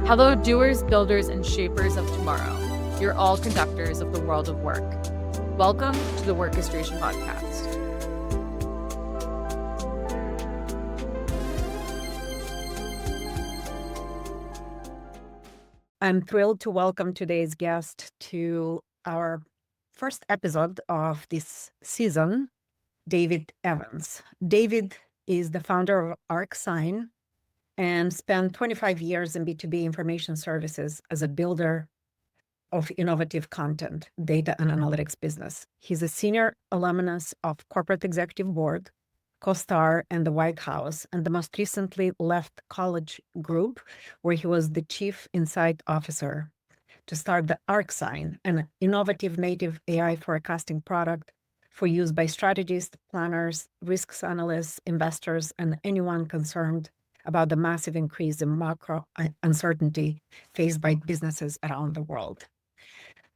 Hello, doers, builders, and shapers of tomorrow. You're all conductors of the world of work. Welcome to the Workestration podcast. I'm thrilled to welcome today's guest to our first episode of this season, David Evans. David is the founder of ArcSyne and spent 25 years in B2B information services as a builder of innovative content, data and analytics business. He's a senior alumnus of Corporate Executive Board, CoStar, and the White House, and the most recently left Collage Group, where he was the chief insight officer to start the ArcSyne, an innovative native AI forecasting product for use by strategists, planners, risks analysts, investors, and anyone concerned about the massive increase in macro uncertainty faced by businesses around the world.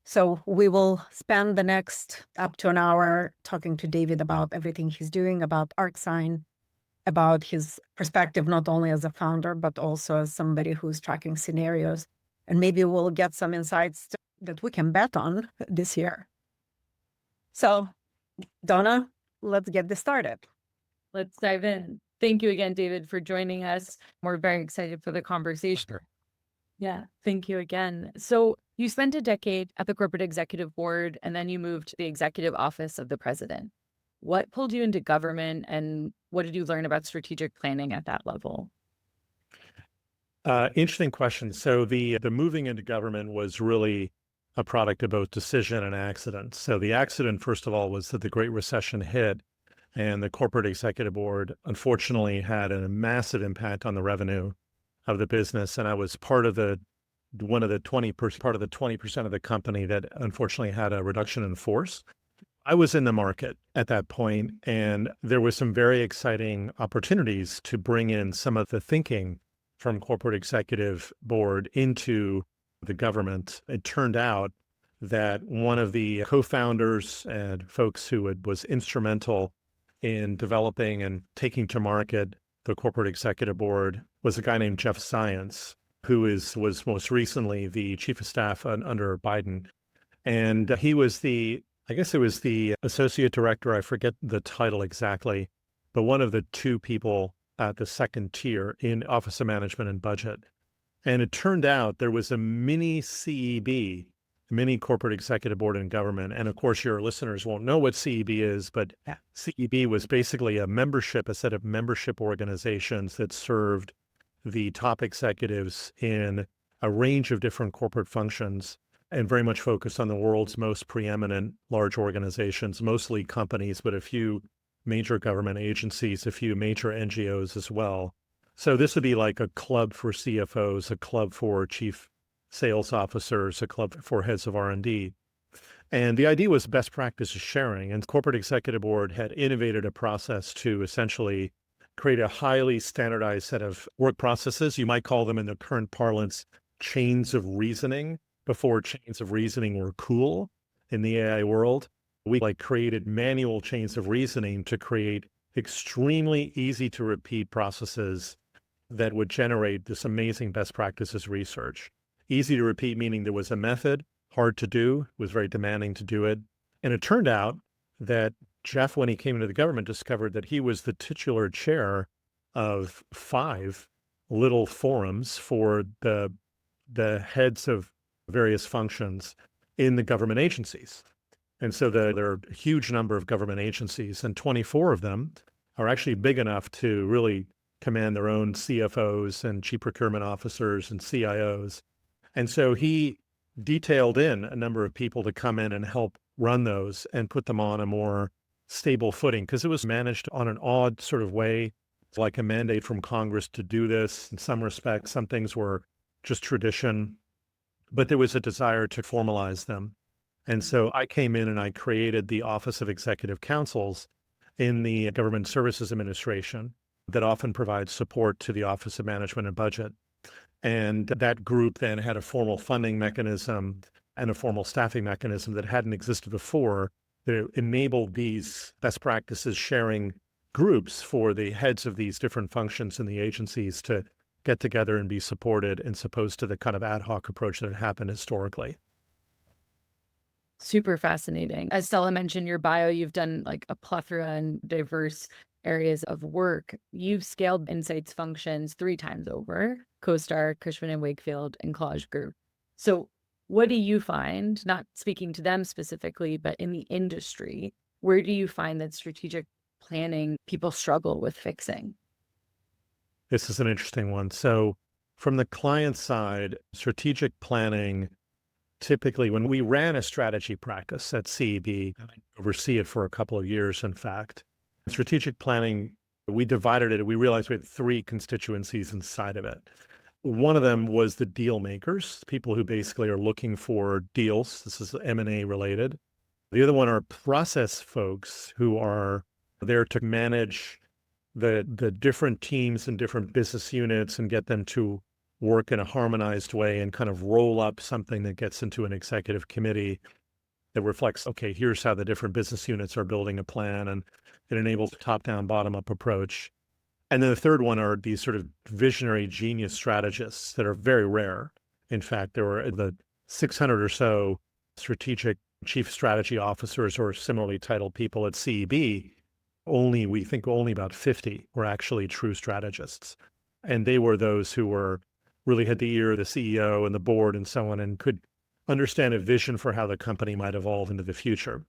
So we will spend the next up to an hour talking to David about everything he's doing, about ArcSyne, about his perspective, not only as a founder, but also as somebody who's tracking scenarios. And maybe we'll get some insights that we can bet on this year. So, Donna, let's get this started. Let's dive in. Thank you again, David, for joining us. We're very excited for the conversation. Sure. Yeah, thank you again. So you spent a decade at the Corporate Executive Board, and then you moved to the Executive Office of the President. What pulled you into government, and what did you learn about strategic planning at that level? Interesting question. So the moving into government was really a product of both decision and accident. So the accident, first of all, was that the Great Recession hit, and the Corporate Executive Board, unfortunately, had a massive impact on the revenue of the business. And I was part of the 20% of the company that unfortunately had a reduction in force. I was in the market at that point, and there was some very exciting opportunities to bring in some of the thinking from Corporate Executive Board into the government. It turned out that one of the co-founders and folks who was instrumental in developing and taking to market the Corporate Executive Board was a guy named Jeff Zients, who was most recently the chief of staff under Biden. And he was the associate director, I forget the title exactly, but one of the two people at the second tier in Office of Management and Budget. And it turned out there was a mini CEB, mini Corporate Executive Board in government. And of course, your listeners won't know what CEB is, but CEB was basically a set of membership organizations that served the top executives in a range of different corporate functions and very much focused on the world's most preeminent large organizations, mostly companies, but a few major government agencies, a few major NGOs as well. So this would be like a club for CFOs, a club for chief sales officers, a club for heads of R&D. And the idea was best practices sharing. And the Corporate Executive Board had innovated a process to essentially create a highly standardized set of work processes. You might call them, in the current parlance, chains of reasoning, before chains of reasoning were cool in the AI world. We created manual chains of reasoning to create extremely easy to repeat processes that would generate this amazing best practices research. Easy to repeat, meaning there was a method, hard to do, was very demanding to do it. And it turned out that Jeff, when he came into the government, discovered that he was the titular chair of 5 little forums for the heads of various functions in the government agencies. And so there are a huge number of government agencies, and 24 of them are actually big enough to really command their own CFOs and chief procurement officers and CIOs. And so he detailed in a number of people to come in and help run those and put them on a more stable footing, because it was managed on an odd sort of way, like a mandate from Congress to do this in some respects. Some things were just tradition, but there was a desire to formalize them. And so I came in and I created the Office of Executive Councils in the Government Services Administration that often provides support to the Office of Management and Budget. And that group then had a formal funding mechanism and a formal staffing mechanism that hadn't existed before, that enabled these best practices sharing groups for the heads of these different functions in the agencies to get together and be supported, as opposed to the kind of ad hoc approach that had happened historically. Super fascinating. As Stella mentioned in your bio, you've done like a plethora and diverse areas of work. You've scaled insights functions 3 times over: CoStar, Cushman and Wakefield, and Collage Group. So what do you find, not speaking to them specifically, but in the industry, where do you find that strategic planning people struggle with fixing? This is an interesting one. So from the client side, strategic planning, typically when we ran a strategy practice at CEB, and I oversee it for a couple of years, in fact, strategic planning, we divided it. We realized we had 3 constituencies inside of it. One of them was the deal makers, people who basically are looking for deals. This is M&A related. The other one are process folks who are there to manage the different teams and different business units and get them to work in a harmonized way and kind of roll up something that gets into an executive committee that reflects, okay, here's how the different business units are building a plan, and it enables a top-down, bottom-up approach. And then the third one are these sort of visionary genius strategists that are very rare. In fact, there were the 600 or so strategic chief strategy officers or similarly titled people at CEB. We think only about 50 were actually true strategists. And they were those who really had the ear of the CEO and the board and so on, and could understand a vision for how the company might evolve into the future.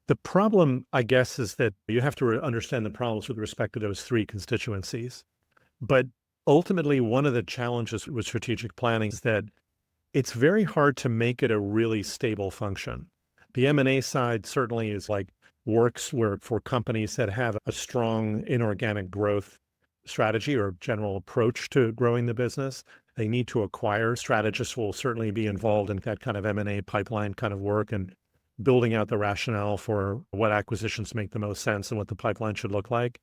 The problem, I guess, is that you have to understand the problems with respect to those 3 constituencies. But ultimately, one of the challenges with strategic planning is that it's very hard to make it a really stable function. The M&A side certainly is works for companies that have a strong inorganic growth strategy or general approach to growing the business. They need to acquire. Strategists will certainly be involved in that kind of M&A pipeline kind of work and building out the rationale for what acquisitions make the most sense and what the pipeline should look like.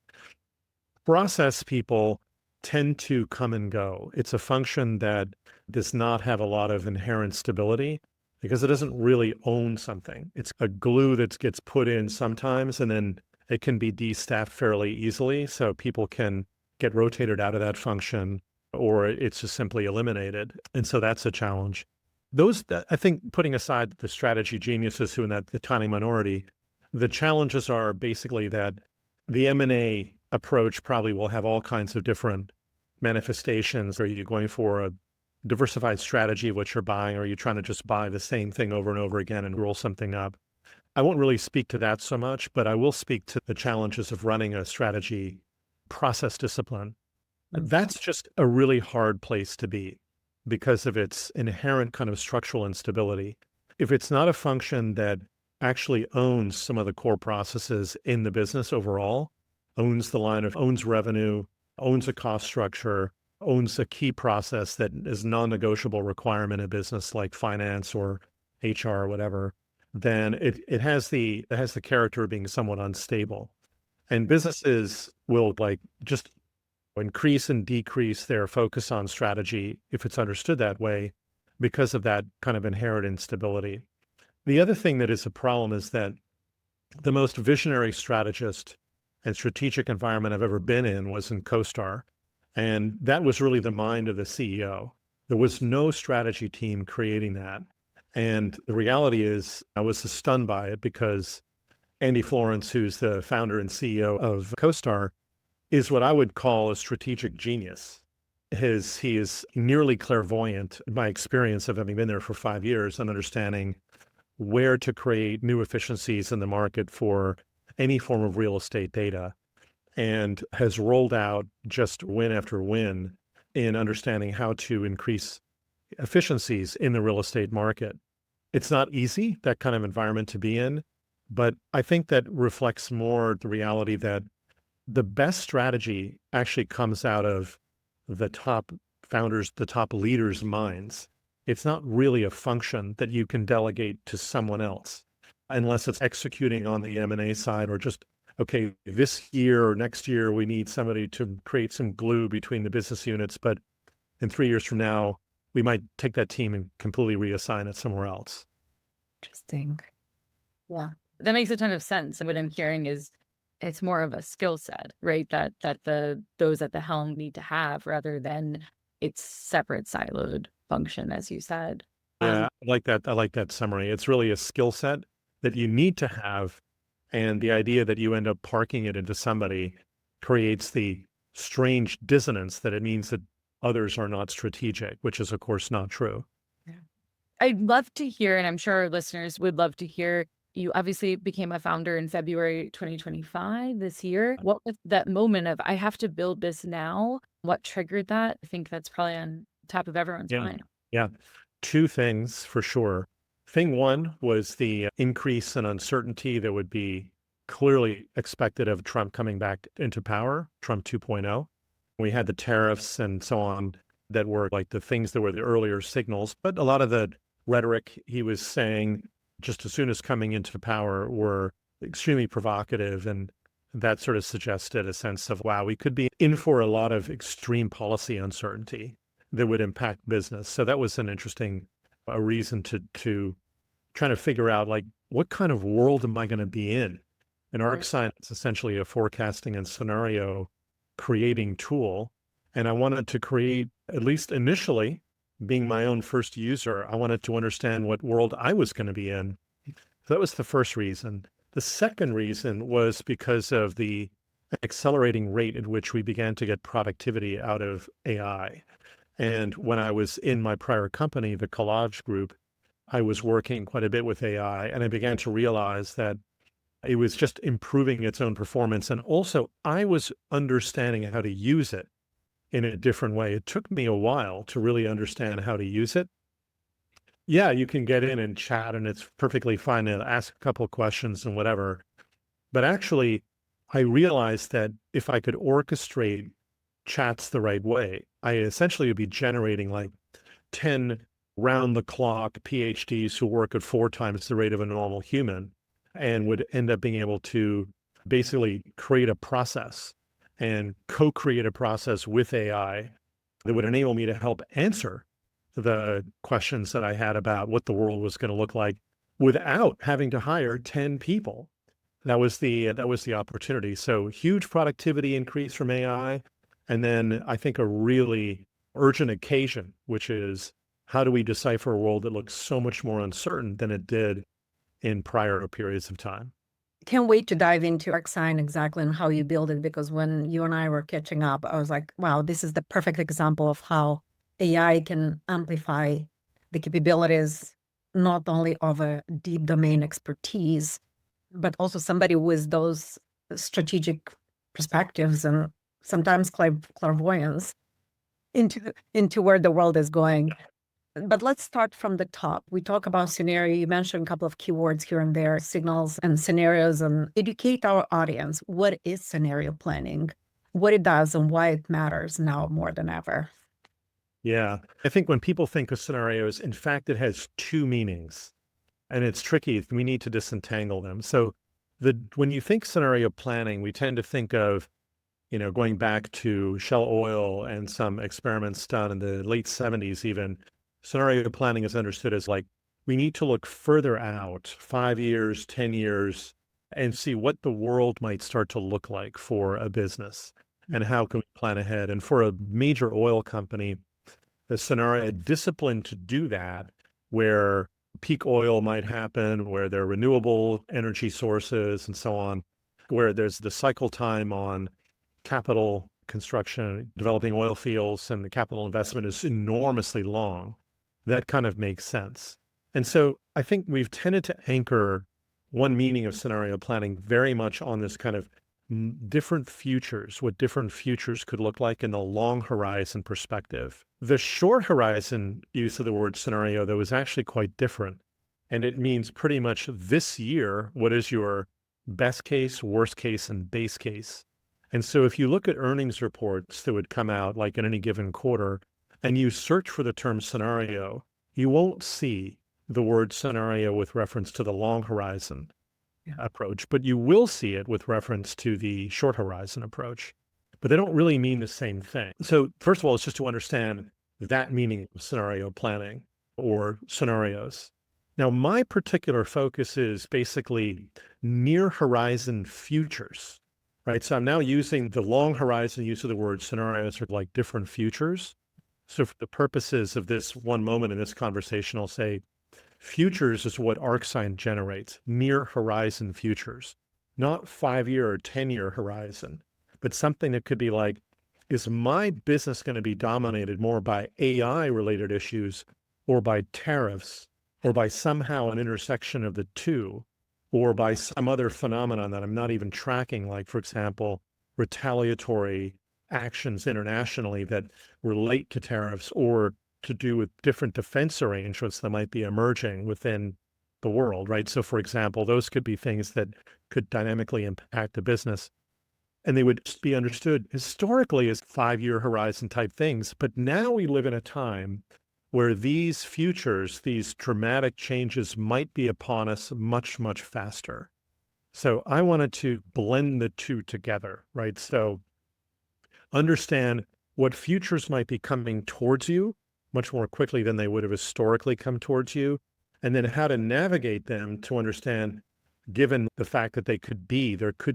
Process people tend to come and go. It's a function that does not have a lot of inherent stability because it doesn't really own something. It's a glue that gets put in sometimes, and then it can be de-staffed fairly easily. So people can get rotated out of that function, or it's just simply eliminated. And so that's a challenge. I think, putting aside the strategy geniuses who in the tiny minority, the challenges are basically that the M&A approach probably will have all kinds of different manifestations. Are you going for a diversified strategy of what you're buying, or are you trying to just buy the same thing over and over again and roll something up? I won't really speak to that so much, but I will speak to the challenges of running a strategy process discipline. That's just a really hard place to be because of its inherent kind of structural instability. If it's not a function that actually owns some of the core processes in the business overall, owns revenue, owns a cost structure, owns a key process that is non-negotiable requirement in business like finance or HR or whatever, then it has the character of being somewhat unstable. And businesses will just increase and decrease their focus on strategy if it's understood that way because of that kind of inherent instability. The other thing that is a problem is that the most visionary strategist and strategic environment I've ever been in was in CoStar. And that was really the mind of the CEO. There was no strategy team creating that. And the reality is I was stunned by it because Andy Florence, who's the founder and CEO of CoStar, is what I would call a strategic genius. He is nearly clairvoyant, in my experience of having been there for 5 years, and understanding where to create new efficiencies in the market for any form of real estate data, and has rolled out just win after win in understanding how to increase efficiencies in the real estate market. It's not easy, that kind of environment to be in, but I think that reflects more the reality that the best strategy actually comes out of the top founders, the top leaders' minds. It's not really a function that you can delegate to someone else unless it's executing on the M&A side, or just, okay, this year or next year, we need somebody to create some glue between the business units. But in 3 years from now, we might take that team and completely reassign it somewhere else. Interesting. Yeah. That makes a ton of sense. And what I'm hearing is It's more of a skill set, right? That those at the helm need to have rather than its separate siloed function, as you said. Yeah, I like that. I like that summary. It's really a skill set that you need to have. And the idea that you end up parking it into somebody creates the strange dissonance that it means that others are not strategic, which is, of course, not true. Yeah. I'd love to hear, and I'm sure our listeners would love to hear, you obviously became a founder in February 2025 this year. What was that moment of, I have to build this now? What triggered that? I think that's probably on top of everyone's Yeah. mind. Yeah. Two things for sure. Thing one was the increase in uncertainty that would be clearly expected of Trump coming back into power, Trump 2.0. We had the tariffs and so on that were like the things that were the earlier signals, but a lot of the rhetoric he was saying just as soon as coming into power were extremely provocative. And that sort of suggested a sense of, wow, we could be in for a lot of extreme policy uncertainty that would impact business. So that was an interesting reason to trying to figure out, like, what kind of world am I going to be in? And Right. ArcSyne is essentially a forecasting and scenario creating tool. And I wanted to create, at least initially, being my own first user, I wanted to understand what world I was going to be in. So that was the first reason. The second reason was because of the accelerating rate at which we began to get productivity out of AI. And when I was in my prior company, the Collage Group, I was working quite a bit with AI, and I began to realize that it was just improving its own performance. And also, I was understanding how to use it in a different way. It took me a while to really understand how to use it. Yeah, you can get in and chat, and it's perfectly fine to ask a couple of questions and whatever. But actually, I realized that if I could orchestrate chats the right way, I essentially would be generating like 10 round the clock PhDs who work at 4 times the rate of a normal human and would end up being able to basically create a process and co-create a process with AI that would enable me to help answer the questions that I had about what the world was going to look like without having to hire 10 people. That was the opportunity. So huge productivity increase from AI. And then I think a really urgent occasion, which is, how do we decipher a world that looks so much more uncertain than it did in prior periods of time? Can't wait to dive into ArcSyne exactly and how you build it, because when you and I were catching up, I was like, wow, this is the perfect example of how AI can amplify the capabilities not only of a deep domain expertise, but also somebody with those strategic perspectives and sometimes clairvoyance into where the world is going. But let's start from the top. We talk about scenario. You mentioned a couple of keywords here and there, signals and scenarios, and educate our audience. What is scenario planning, what it does, and why it matters now more than ever? Yeah. I think when people think of scenarios, in fact, it has two meanings, and it's tricky. We need to disentangle them. So when you think scenario planning, we tend to think of, going back to Shell Oil and some experiments done in the late 70s even. Scenario planning is understood as like, we need to look further out, 5 years, 10 years, and see what the world might start to look like for a business and how can we plan ahead. And for a major oil company, the scenario discipline to do that, where peak oil might happen, where there are renewable energy sources and so on, where there's the cycle time on capital construction, developing oil fields, and the capital investment is enormously long. That kind of makes sense. And so I think we've tended to anchor one meaning of scenario planning very much on this kind of different futures, what different futures could look like in the long horizon perspective. The short horizon use of the word scenario, though, is actually quite different. And it means pretty much this year, what is your best case, worst case, and base case? And so if you look at earnings reports that would come out like in any given quarter, and you search for the term scenario, you won't see the word scenario with reference to the long horizon approach, but you will see it with reference to the short horizon approach. But they don't really mean the same thing. So first of all, it's just to understand that meaning of scenario planning or scenarios. Now, my particular focus is basically near horizon futures. right? So I'm now using the long horizon use of the word scenarios are like different futures. So for the purposes of this one moment in this conversation, I'll say futures is what ArcSyne generates, near horizon futures, not 5-year or 10-year horizon, but something that could be like, is my business going to be dominated more by AI related issues or by tariffs or by somehow an intersection of the two or by some other phenomenon that I'm not even tracking, like, for example, retaliatory actions internationally that relate to tariffs or to do with different defense arrangements that might be emerging within the world, right? So, for example, those could be things that could dynamically impact the business. And they would just be understood historically as 5-year horizon type things. But now we live in a time where these futures, these dramatic changes might be upon us much, much faster. So I wanted to blend the two together, right? So understand what futures might be coming towards you much more quickly than they would have historically come towards you, and then how to navigate them to understand, given the fact that there could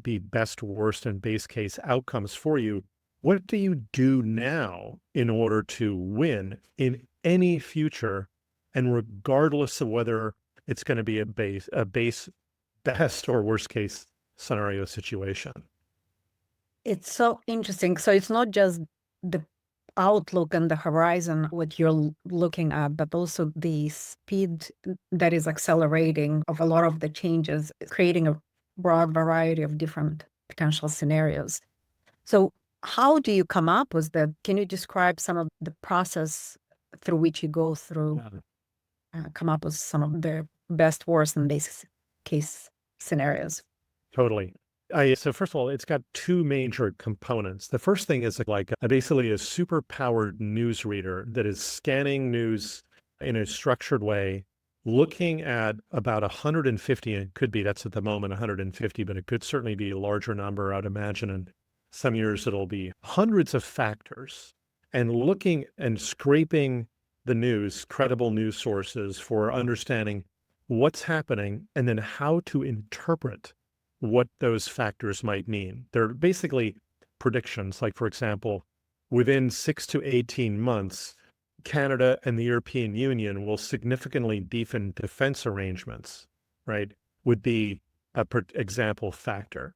be best, worst, and base case outcomes for you. What do you do now in order to win in any future? And regardless of whether it's going to be a base, best or worst case scenario situation. It's so interesting. So it's not just the outlook and the horizon, what you're looking at, but also the speed that is accelerating of a lot of the changes, creating a broad variety of different potential scenarios. So how do you come up with that? Can you describe some of the process through which you go through, come up with some of the best, worst, and base case scenarios? Totally. So first of all, it's got two major components. The first thing is like basically a super powered news reader that is scanning news in a structured way, looking at about 150, and it could be, that's at the moment 150, but it could certainly be a larger number, I'd imagine. In some years, it'll be hundreds of factors, and looking and scraping the news, credible news sources, for understanding what's happening and then how to interpret what those factors might mean. They're basically predictions. Like, for example, within 6 to 18 months, Canada and the European Union will significantly deepen defense arrangements, right? Would be a example factor.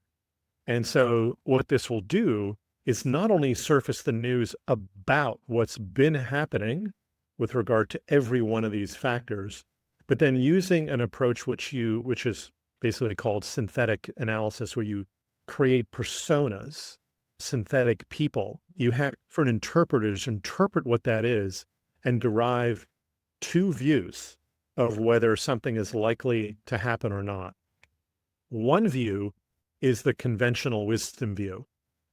And so what this will do is not only surface the news about what's been happening with regard to every one of these factors, but then using an approach which is basically called synthetic analysis, where you create personas, synthetic people. You have different interpreters interpret what that is and derive two views of whether something is likely to happen or not. One view is the conventional wisdom view.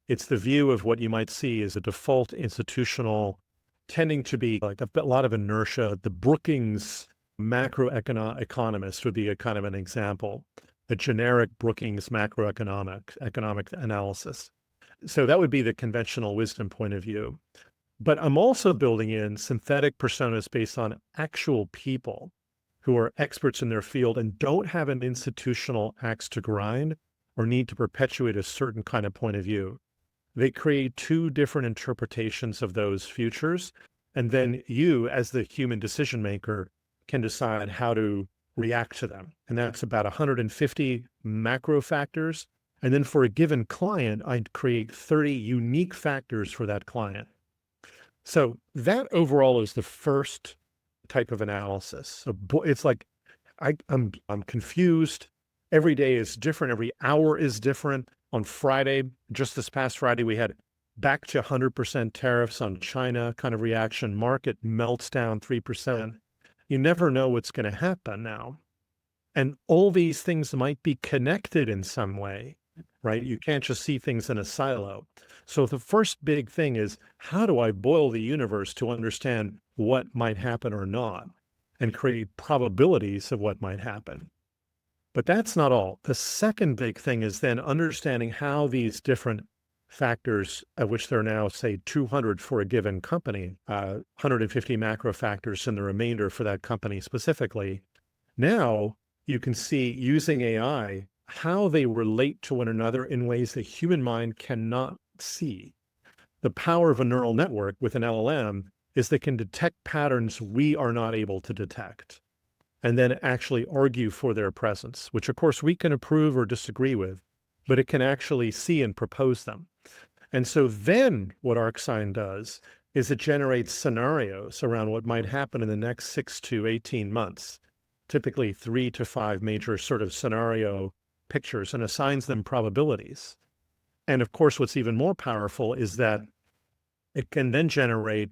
It's the view of what you might see as a default institutional, tending to be like a lot of inertia. The Brookings macroeconomist would be a kind of an example, a generic Brookings economic analysis. So that would be the conventional wisdom point of view. But I'm also building in synthetic personas based on actual people who are experts in their field and don't have an institutional axe to grind or need to perpetuate a certain kind of point of view. They create two different interpretations of those futures. And then you, as the human decision maker, can decide how to react to them. And that's about 150 macro factors. And then for a given client, I'd create 30 unique factors for that client. So that overall is the first type of analysis. So it's like, I'm confused. Every day is different. Every hour is different. On Friday, just this past Friday, we had back to 100% tariffs on China kind of reaction. Market melts down 3%. You never know what's going to happen now. And all these things might be connected in some way, right? You can't just see things in a silo. So the first big thing is, how do I boil the universe to understand what might happen or not and create probabilities of what might happen? But that's not all. The second big thing is then understanding how these different factors, of which there are now, say, 200 for a given company, 150 macro factors and the remainder for that company specifically. Now you can see, using AI, how they relate to one another in ways the human mind cannot see. The power of a neural network with an LLM is they can detect patterns we are not able to detect, and then actually argue for their presence, which of course we can approve or disagree with, but it can actually see and propose them. And so then what ArcSyne does is it generates scenarios around what might happen in the next 6 to 18 months, typically 3 to 5 major sort of scenario pictures, and assigns them probabilities. And of course, what's even more powerful is that it can then generate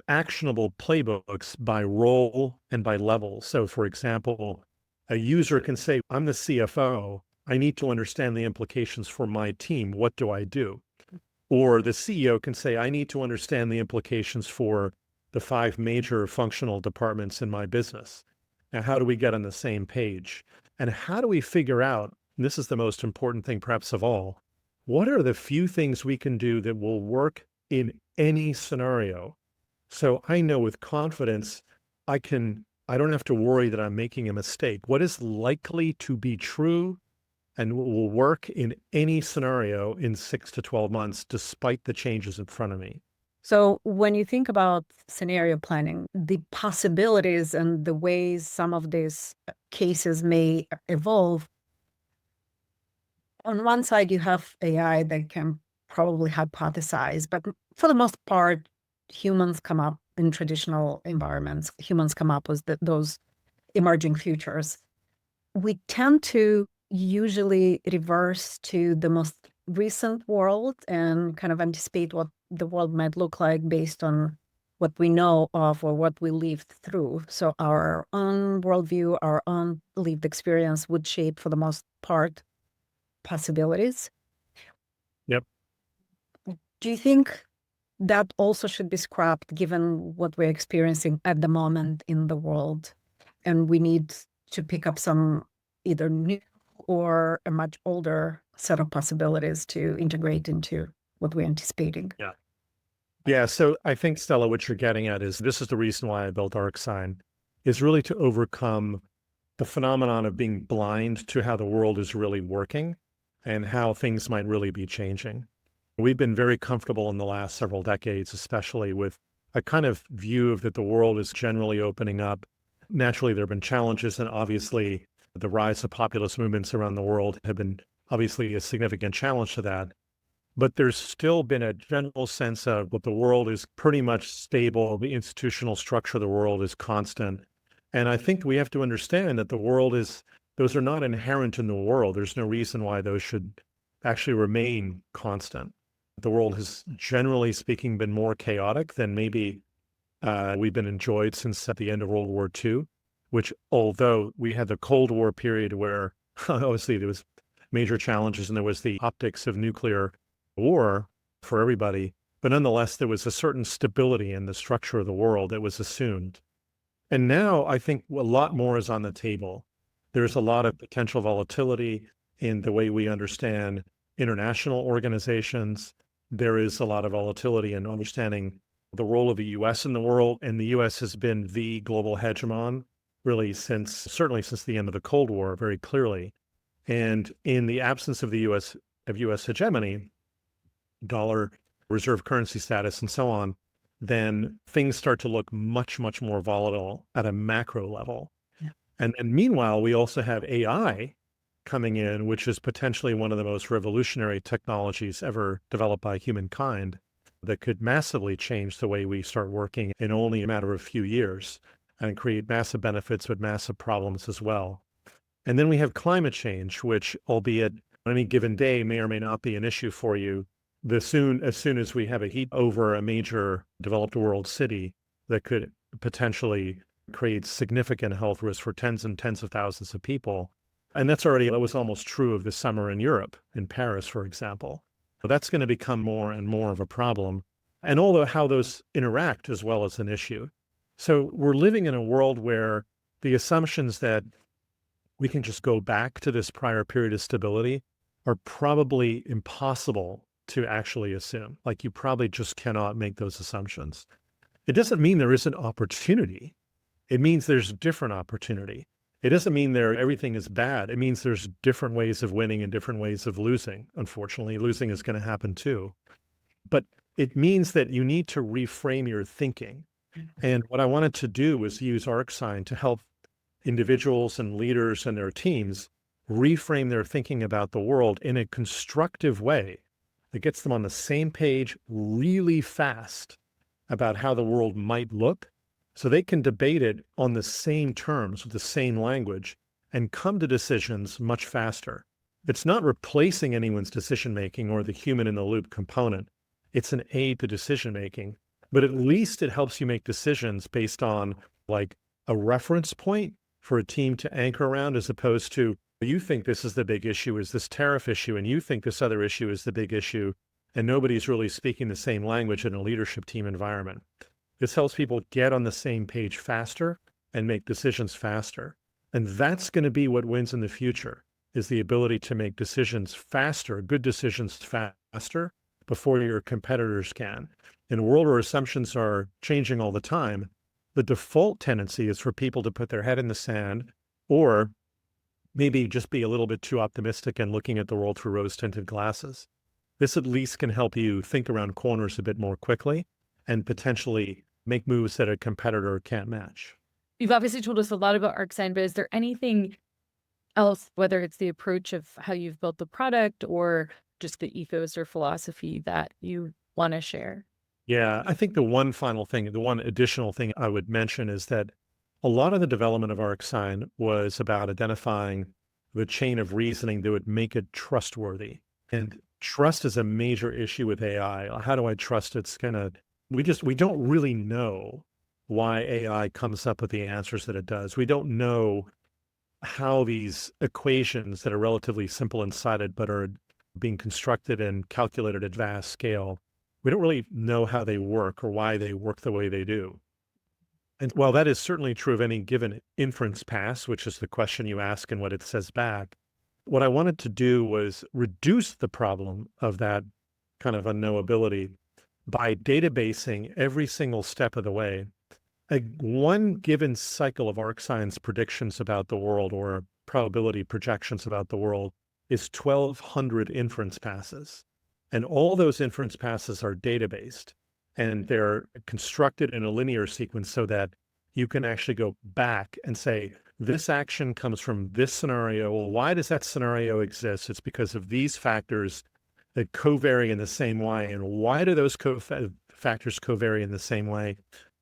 actionable playbooks by role and by level. So for example, a user can say, I'm the CFO. I need to understand the implications for my team. What do I do? Or the CEO can say, I need to understand the implications for the 5 major functional departments in my business. Now, how do we get on the same page? And how do we figure out, and this is the most important thing perhaps of all, what are the few things we can do that will work in any scenario? So I know with confidence, I don't have to worry that I'm making a mistake. What is likely to be true and will work in any scenario in 6 to 12 months, despite the changes in front of me? So when you think about scenario planning, the possibilities and the ways some of these cases may evolve, on one side, you have AI that can probably hypothesize, but for the most part, humans come up in traditional environments. Humans come up with those emerging futures. We tend to usually reverse to the most recent world and kind of anticipate what the world might look like based on what we know of or what we lived through. So our own worldview, our own lived experience would shape, for the most part, possibilities. Yep. Do you think that also should be scrapped given what we're experiencing at the moment in the world? And we need to pick up some either new or a much older set of possibilities to integrate into what we're anticipating. Yeah. Yeah. So I think, Stella, what you're getting at is this is the reason why I built ArcSyne, is really to overcome the phenomenon of being blind to how the world is really working and how things might really be changing. We've been very comfortable in the last several decades, especially with a kind of view of that the world is generally opening up. Naturally, there have been challenges, and obviously the rise of populist movements around the world have been obviously a significant challenge to that. But there's still been a general sense of what the world is pretty much stable. The institutional structure of the world is constant. And I think we have to understand that the world is, those are not inherent in the world. There's no reason why those should actually remain constant. The world has, generally speaking, been more chaotic than maybe we've been enjoyed since at the end of World War II, which, although we had the Cold War period where obviously there was major challenges and there was the optics of nuclear war for everybody, but nonetheless, there was a certain stability in the structure of the world that was assumed. And now I think a lot more is on the table. There's a lot of potential volatility in the way we understand international organizations. There is a lot of volatility in understanding the role of the US in the world. And the US has been the global hegemon really certainly since the end of the Cold War, very clearly. And in the absence of the US hegemony, dollar reserve currency status and so on, then things start to look much, much more volatile at a macro level. Yeah. And meanwhile, we also have AI coming in, which is potentially one of the most revolutionary technologies ever developed by humankind that could massively change the way we start working in only a matter of a few years and create massive benefits with massive problems as well. And then we have climate change, which, albeit on any given day, may or may not be an issue for you. As soon as we have a heat over a major developed world city that could potentially create significant health risks for tens and tens of thousands of people. And that was almost true of this summer in Europe, in Paris, for example. But that's going to become more and more of a problem. And although how those interact as well as an issue. So we're living in a world where the assumptions that we can just go back to this prior period of stability are probably impossible to actually assume. Like, you probably just cannot make those assumptions. It doesn't mean there isn't opportunity. It means there's different opportunity. It doesn't mean everything is bad. It means there's different ways of winning and different ways of losing. Unfortunately, losing is going to happen too. But it means that you need to reframe your thinking. And what I wanted to do was use ArcSyne to help individuals and leaders and their teams reframe their thinking about the world in a constructive way that gets them on the same page really fast about how the world might look, so they can debate it on the same terms with the same language and come to decisions much faster. It's not replacing anyone's decision making or the human in the loop component. It's an aid to decision making, but at least it helps you make decisions based on like a reference point for a team to anchor around, as opposed to, you think this is the big issue, is this tariff issue, and you think this other issue is the big issue, and nobody's really speaking the same language in a leadership team environment. This helps people get on the same page faster and make decisions faster. And that's going to be what wins in the future, is the ability to make decisions faster, good decisions faster, before your competitors can. In a world where assumptions are changing all the time, the default tendency is for people to put their head in the sand, or maybe just be a little bit too optimistic and looking at the world through rose-tinted glasses. This at least can help you think around corners a bit more quickly and potentially make moves that a competitor can't match. You've obviously told us a lot about ArcSyne, but is there anything else, whether it's the approach of how you've built the product or just the ethos or philosophy, that you want to share? Yeah, I think the one final thing, the one additional thing I would mention is that a lot of the development of ArcSyne was about identifying the chain of reasoning that would make it trustworthy. And trust is a major issue with AI. How do I trust it's gonna, we don't really know why AI comes up with the answers that it does. We don't know how these equations that are relatively simple and cited, but are being constructed and calculated at vast scale, we don't really know how they work or why they work the way they do. And while that is certainly true of any given inference pass, which is the question you ask and what it says back, what I wanted to do was reduce the problem of that kind of unknowability by databasing every single step of the way. One given cycle of ArcSyne's predictions about the world, or probability projections about the world, is 1,200 inference passes. And all those inference passes are data-based, and they're constructed in a linear sequence so that you can actually go back and say, this action comes from this scenario. Well, why does that scenario exist? It's because of these factors that covary in the same way. And why do those factors covary in the same way?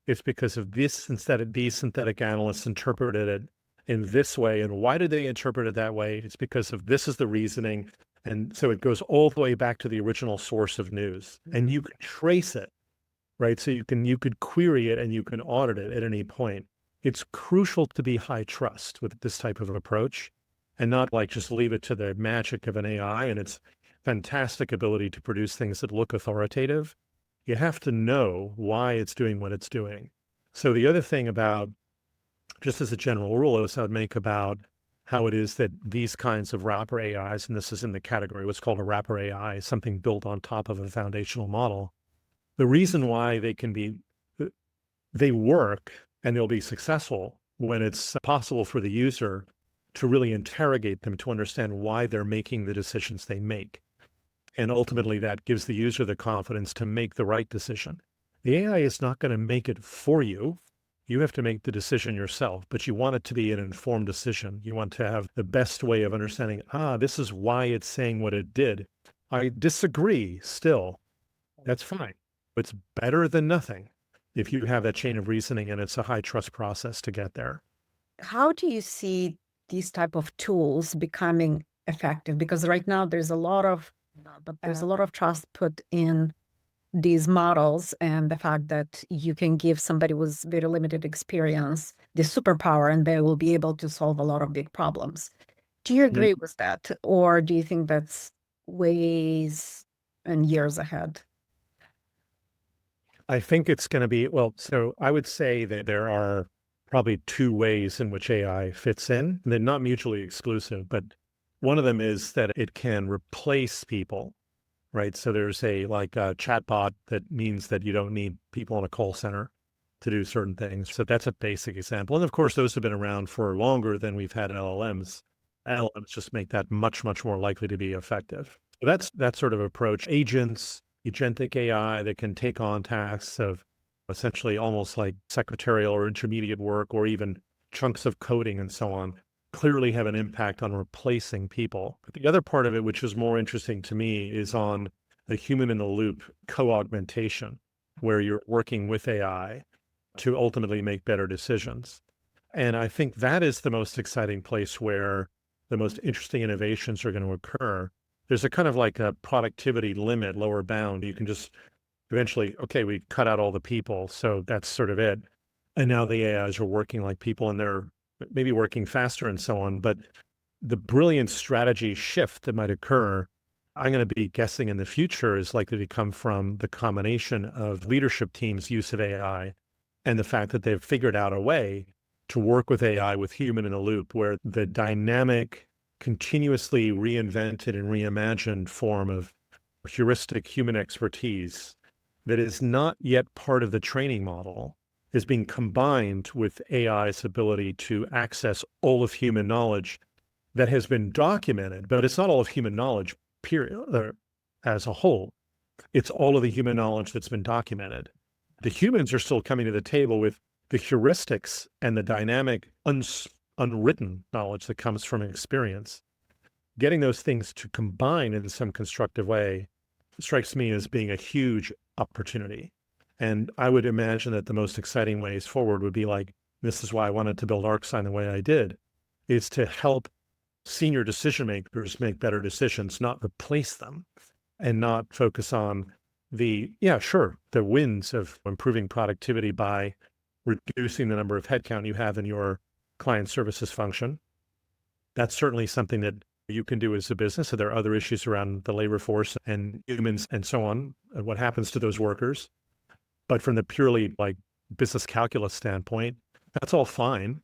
It's because of these synthetic analysts interpreted it in this way. And why did they interpret it that way? It's because of this is the reasoning. And so it goes all the way back to the original source of news, and you can trace it, right? So you could query it and you can audit it at any point. It's crucial to be high trust with this type of approach, and not like just leave it to the magic of an AI and its fantastic ability to produce things that look authoritative. You have to know why it's doing what it's doing. So the other thing about, just as a general rule, is I would make about how it is that these kinds of wrapper AIs, and this is in the category, what's called a wrapper AI, something built on top of a foundational model. The reason why they work and they'll be successful when it's possible for the user to really interrogate them to understand why they're making the decisions they make. And ultimately that gives the user the confidence to make the right decision. The AI is not going to make it for you. You have to make the decision yourself, but you want it to be an informed decision. You want to have the best way of understanding, this is why it's saying what it did. I disagree still. That's fine. It's better than nothing if you have that chain of reasoning, and it's a high trust process to get there. How do you see these type of tools becoming effective? Because right now there's a lot of trust put in these models, and the fact that you can give somebody with very limited experience the superpower and they will be able to solve a lot of big problems. Do you agree with that? Or do you think that's ways and years ahead? I think it's going to be, well, so I would say that there are probably two ways in which AI fits in. They're not mutually exclusive, but one of them is that it can replace people, right? So there's a chatbot that means that you don't need people in a call center. to do certain things. So that's a basic example. And of course, those have been around for longer than we've had LLMs. LLMs just make that much, much more likely to be effective. So that's that sort of approach. Agents, agentic AI that can take on tasks of essentially almost like secretarial or intermediate work, or even chunks of coding and so on, clearly have an impact on replacing people. But the other part of it, which is more interesting to me, is on the human in the loop co-augmentation, where you're working with AI to ultimately make better decisions. And I think that is the most exciting place where the most interesting innovations are going to occur. There's a kind of like a productivity limit, lower bound. You can just eventually, okay, we cut out all the people. So that's sort of it. And now the AIs are working like people, and they're maybe working faster and so on. But the brilliant strategy shift that might occur, I'm going to be guessing in the future, is likely to come from the combination of leadership teams' use of AI and the fact that they've figured out a way to work with AI with human in a loop, where the dynamic, continuously reinvented and reimagined form of heuristic human expertise that is not yet part of the training model is being combined with AI's ability to access all of human knowledge that has been documented, but it's not all of human knowledge, period, or as a whole. It's all of the human knowledge that's been documented. The humans are still coming to the table with the heuristics and the dynamic, unwritten knowledge that comes from experience. Getting those things to combine in some constructive way strikes me as being a huge opportunity. And I would imagine that the most exciting ways forward would be like, this is why I wanted to build ArcSyne the way I did, is to help senior decision makers make better decisions, not replace them, and not focus on the wins of improving productivity by reducing the number of headcount you have in your client services function. That's certainly something that you can do as a business. So there are other issues around the labor force and humans and so on, and what happens to those workers. But from the purely like business calculus standpoint, that's all fine.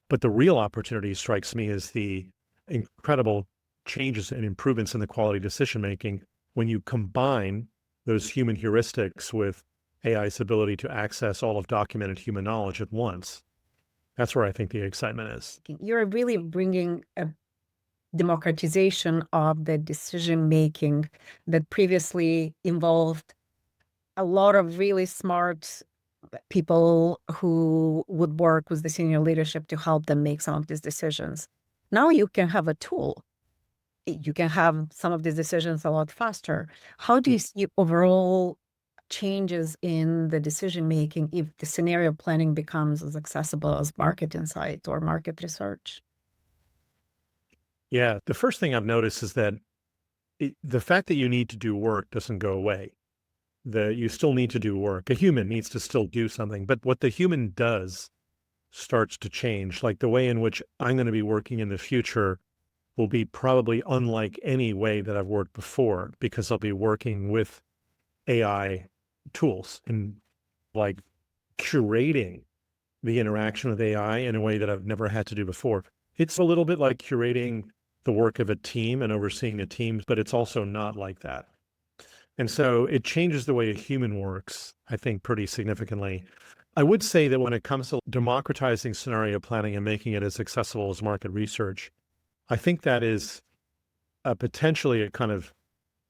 But the real opportunity strikes me as the incredible changes and improvements in the quality decision-making when you combine those human heuristics with AI's ability to access all of documented human knowledge at once. That's where I think the excitement is. You're really bringing a democratization of the decision-making that previously involved a lot of really smart people who would work with the senior leadership to help them make some of these decisions. Now you can have a tool. You can have some of these decisions a lot faster. How do you see overall changes in the decision-making if the scenario planning becomes as accessible as market insight or market research? Yeah, the first thing I've noticed is that the fact that you need to do work doesn't go away. You still need to do work. A human needs to still do something, but what the human does starts to change. Like the way in which I'm going to be working in the future will be probably unlike any way that I've worked before, because I'll be working with AI tools and like curating the interaction with AI in a way that I've never had to do before. It's a little bit like curating the work of a team and overseeing a team, but it's also not like that. And so it changes the way a human works, I think, pretty significantly. I would say that when it comes to democratizing scenario planning and making it as accessible as market research, I think that is potentially a kind of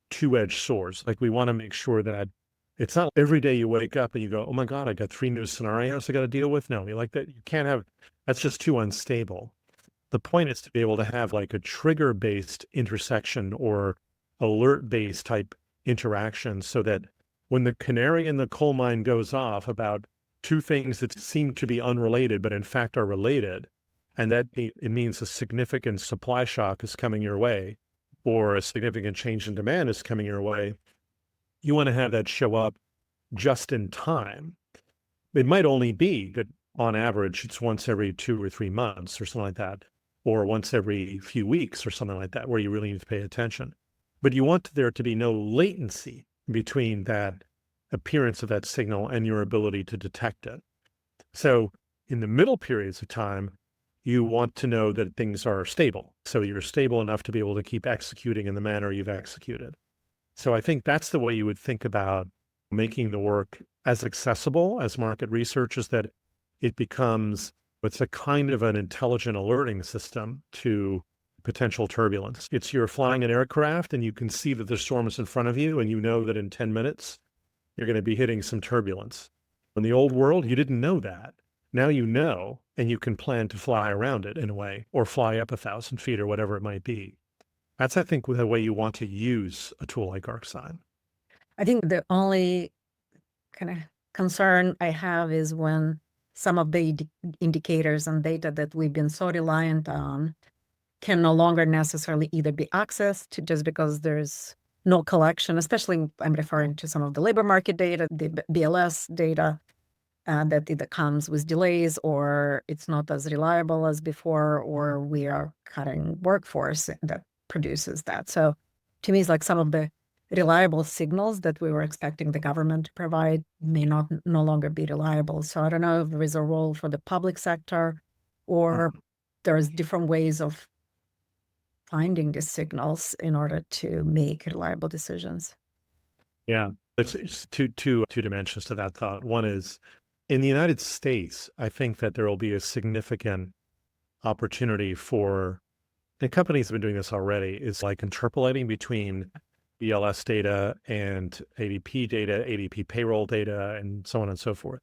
two-edged sword. Like we want to make sure that it's not every day you wake up and you go, oh my God, I got 3 new scenarios I got to deal with. No, you like that. You can't have, that's just too unstable. The point is to be able to have like a trigger-based intersection or alert-based type interaction, so that when the canary in the coal mine goes off about 2 things that seem to be unrelated, but in fact are related, and that it means a significant supply shock is coming your way, or a significant change in demand is coming your way, you want to have that show up just in time. It might only be that on average, it's once every 2 or 3 months or something like that, or once every few weeks or something like that, where you really need to pay attention. But you want there to be no latency between that appearance of that signal and your ability to detect it. So in the middle periods of time, you want to know that things are stable. So you're stable enough to be able to keep executing in the manner you've executed. So I think that's the way you would think about making the work as accessible as market research is that it becomes, it's a kind of an intelligent alerting system to potential turbulence. It's you're flying an aircraft and you can see that the storm is in front of you and you know that in 10 minutes, you're going to be hitting some turbulence. In the old world, you didn't know that. Now you know, and you can plan to fly around it in a way, or fly up 1,000 feet or whatever it might be. That's, I think, the way you want to use a tool like ArcSyne. I think the only kind of concern I have is when some of the indicators and data that we've been so reliant on can no longer necessarily either be accessed just because there's no collection, especially I'm referring to some of the labor market data, the BLS data, that either comes with delays or it's not as reliable as before, or we are cutting workforce that produces that. So to me, it's like some of the reliable signals that we were expecting the government to provide may no longer be reliable. So I don't know if there is a role for the public sector or there's different ways of finding these signals in order to make reliable decisions. Yeah, it's two dimensions to that thought. One is in the United States, I think that there will be a significant opportunity for, and companies have been doing this already, is like interpolating between BLS data and ADP data, ADP payroll data, and so on and so forth.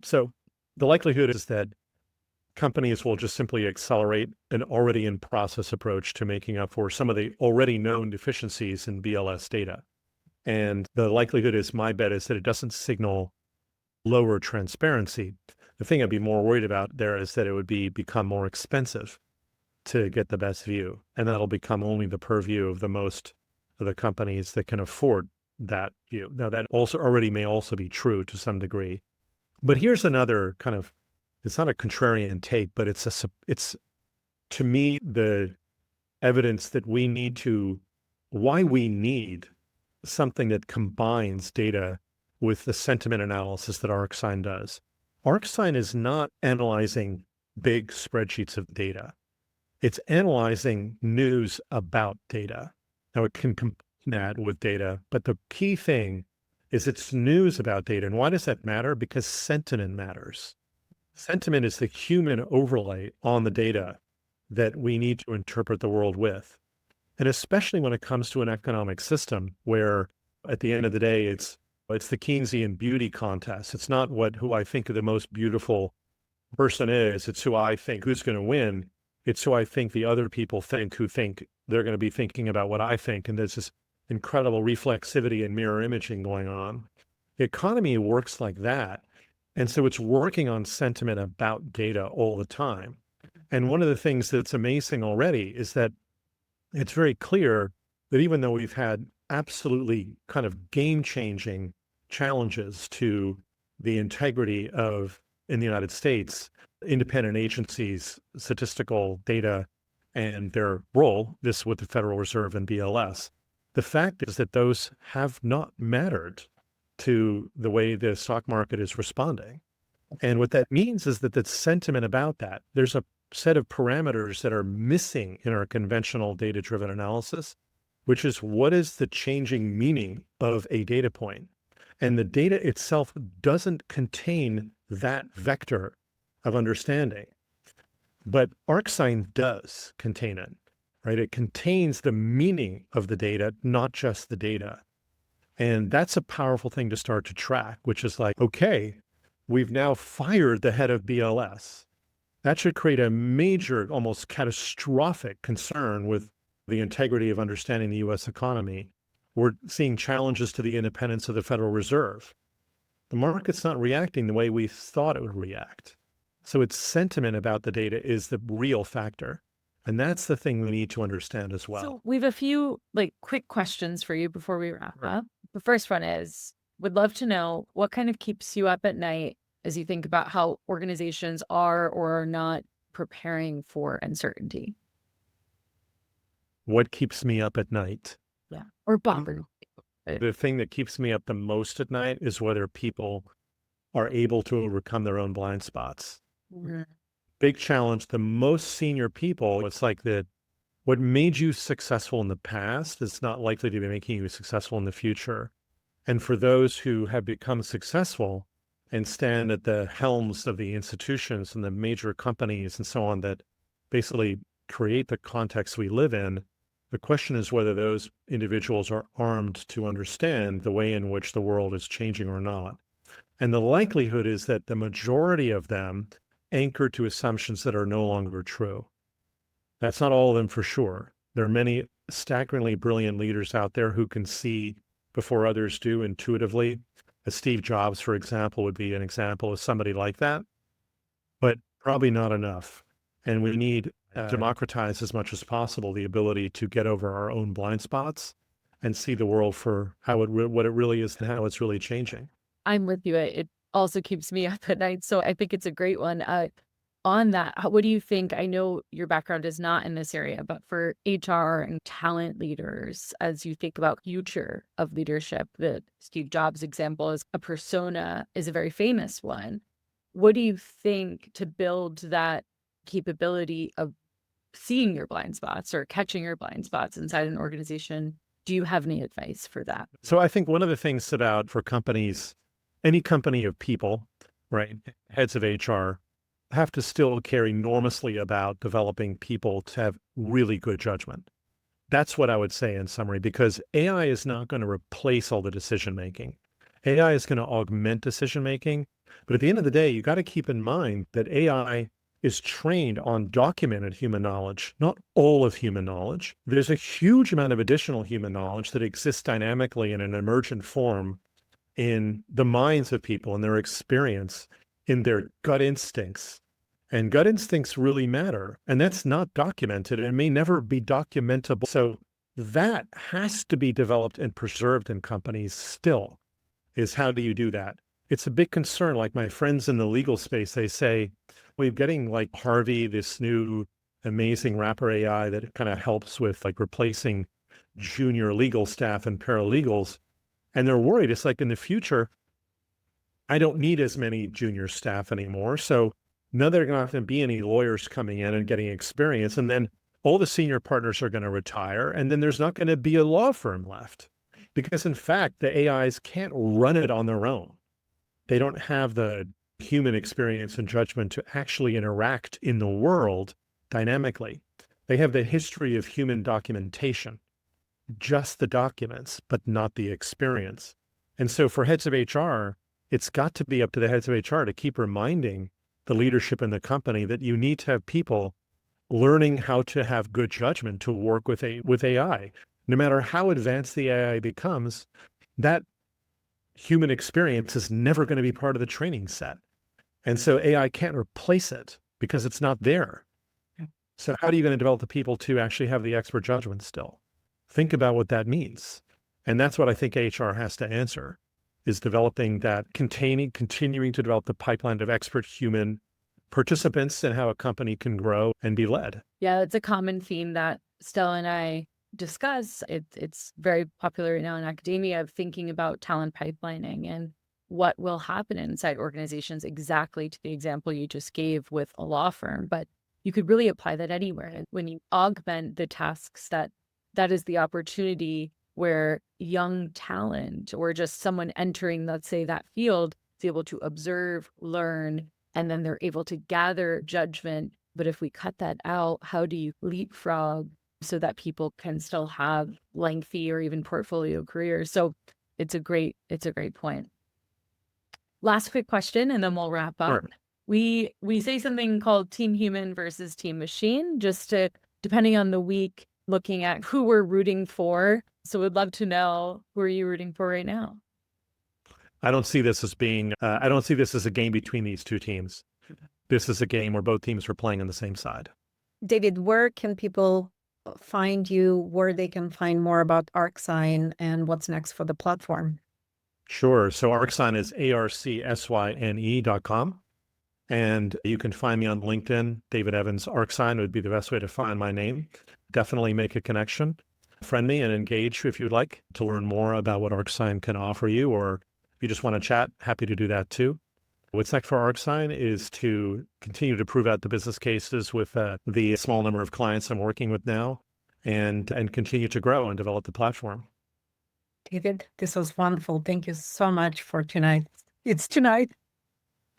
So the likelihood is that companies will just simply accelerate an already in process approach to making up for some of the already known deficiencies in BLS data. And the likelihood is, my bet is that it doesn't signal lower transparency. The thing I'd be more worried about there is that it would become more expensive to get the best view. And that'll become only the purview of the most of the companies that can afford that view. Now, that also may also be true to some degree. But here's another kind of, it's not a contrarian take, but it's to me, the evidence that why we need something that combines data with the sentiment analysis that ArcSyne does. ArcSyne is not analyzing big spreadsheets of data. It's analyzing news about data. Now it can combine that with data, but the key thing is it's news about data. And why does that matter? Because sentiment matters. Sentiment is the human overlay on the data that we need to interpret the world with. And especially when it comes to an economic system where at the end of the day, it's the Keynesian beauty contest. It's not who I think the most beautiful person is. It's who I think who's going to win. It's who I think the other people think who think they're going to be thinking about what I think. And there's this incredible reflexivity and mirror imaging going on. The economy works like that. And so it's working on sentiment about data all the time. And one of the things that's amazing already is that it's very clear that even though we've had absolutely kind of game-changing challenges to the integrity in the United States, independent agencies, statistical data, and their role, this with the Federal Reserve and BLS, the fact is that those have not mattered to the way the stock market is responding. And what that means is that the sentiment about that, there's a set of parameters that are missing in our conventional data-driven analysis, which is what is the changing meaning of a data point? And the data itself doesn't contain that vector of understanding, but ArcSyne does contain it, right? It contains the meaning of the data, not just the data. And that's a powerful thing to start to track, which is like, okay, we've now fired the head of BLS. That should create a major, almost catastrophic concern with the integrity of understanding the U.S. economy. We're seeing challenges to the independence of the Federal Reserve. The market's not reacting the way we thought it would react. So its sentiment about the data is the real factor. And that's the thing we need to understand as well. So we have a few quick questions for you before we wrap up. The first one is, would love to know what kind of keeps you up at night as you think about how organizations are or are not preparing for uncertainty. What keeps me up at night? Yeah. Or bothered. The thing that keeps me up the most at night is whether people are able to overcome their own blind spots. Mm-hmm. Big challenge. The most senior people, it's like what made you successful in the past is not likely to be making you successful in the future. And for those who have become successful and stand at the helms of the institutions and the major companies and so on that basically create the context we live in, the question is whether those individuals are armed to understand the way in which the world is changing or not. And the likelihood is that the majority of them anchor to assumptions that are no longer true. That's not all of them for sure. There are many staggeringly brilliant leaders out there who can see before others do intuitively. Steve Jobs, for example, would be an example of somebody like that, but probably not enough. And we need to democratize as much as possible the ability to get over our own blind spots and see the world for what it really is and how it's really changing. I'm with you. It also keeps me up at night. So I think it's a great one. On that, what do you think? I know your background is not in this area, but for HR and talent leaders, as you think about future of leadership, the Steve Jobs example is a persona is a very famous one. What do you think to build that capability of seeing your blind spots or catching your blind spots inside an organization? Do you have any advice for that? So I think one of the things for companies, any company of people, right, heads of HR, have to still care enormously about developing people to have really good judgment. That's what I would say in summary, because AI is not going to replace all the decision making. AI is going to augment decision making. But at the end of the day, you got to keep in mind that AI is trained on documented human knowledge, not all of human knowledge. There's a huge amount of additional human knowledge that exists dynamically in an emergent form in the minds of people, in their experience, in their gut instincts. And gut instincts really matter. And that's not documented and may never be documentable. So that has to be developed and preserved in companies still, is how do you do that? It's a big concern. Like my friends in the legal space, they say, we're getting like Harvey, this new amazing wrapper AI that kind of helps with like replacing junior legal staff and paralegals. And they're worried. It's like in the future, I don't need as many junior staff anymore. So now there are going to have to be any lawyers coming in and getting experience. And then all the senior partners are going to retire. And then there's not going to be a law firm left. Because in fact, the AIs can't run it on their own. They don't have the human experience and judgment to actually interact in the world dynamically. They have the history of human documentation, just the documents, but not the experience. And so for heads of HR, it's got to be up to the heads of HR to keep reminding the leadership in the company that you need to have people learning how to have good judgment to work with AI. No matter how advanced the AI becomes, that human experience is never going to be part of the training set. And so AI can't replace it because it's not there. So how are you going to develop the people to actually have the expert judgment still? Think about what that means. And that's what I think HR has to answer, is developing that, continuing to develop the pipeline of expert human participants and how a company can grow and be led. Yeah, it's a common theme that Stella and I discuss. It's very popular right now in academia, of thinking about talent pipelining and what will happen inside organizations, exactly to the example you just gave with a law firm. But you could really apply that anywhere. And when you augment the tasks, that is the opportunity where young talent or just someone entering, let's say, that field is able to observe, learn, and then they're able to gather judgment. But if we cut that out, how do you leapfrog so that people can still have lengthy or even portfolio careers? So it's a great point. Last quick question, and then we'll wrap up. Sure. We say something called team human versus team machine, just to, depending on the week, looking at who we're rooting for. So we'd love to know, who are you rooting for right now? I don't see this as a game between these two teams. This is a game where both teams are playing on the same side. David, where can people find you, where they can find more about ArcSyne and what's next for the platform? Sure. So ArcSyne is ArcSyne.com. And you can find me on LinkedIn. David Evans ArcSyne would be the best way to find my name. Definitely make a connection. Friend me and engage if you'd like to learn more about what ArcSyne can offer you, or if you just want to chat, happy to do that too. What's next for ArcSyne is to continue to prove out the business cases with the small number of clients I'm working with now, and continue to grow and develop the platform. David, this was wonderful. Thank you so much for tonight. It's tonight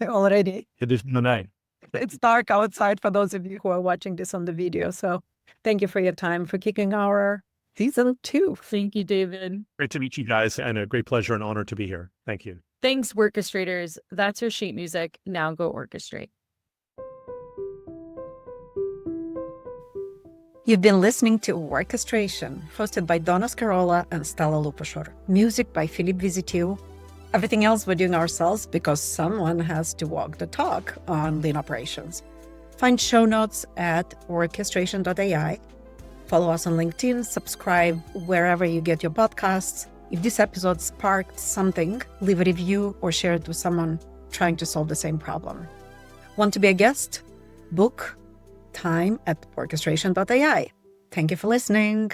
already. It is the night. It's dark outside for those of you who are watching this on the video. So thank you for your time, for kicking our season 2. Thank you, David. Great to meet you guys, and a great pleasure and honor to be here. Thank you. Thanks, Workestrators. That's your sheet music. Now go orchestrate. You've been listening to Workestration, hosted by Donna Scarola and Stella Lupashor. Music by Philip Vizitiu. Everything else we're doing ourselves because someone has to walk the talk on lean operations. Find show notes at workestration.ai. Follow us on LinkedIn, subscribe wherever you get your podcasts. If this episode sparked something, leave a review or share it with someone trying to solve the same problem. Want to be a guest? Book time at workestration.ai. Thank you for listening.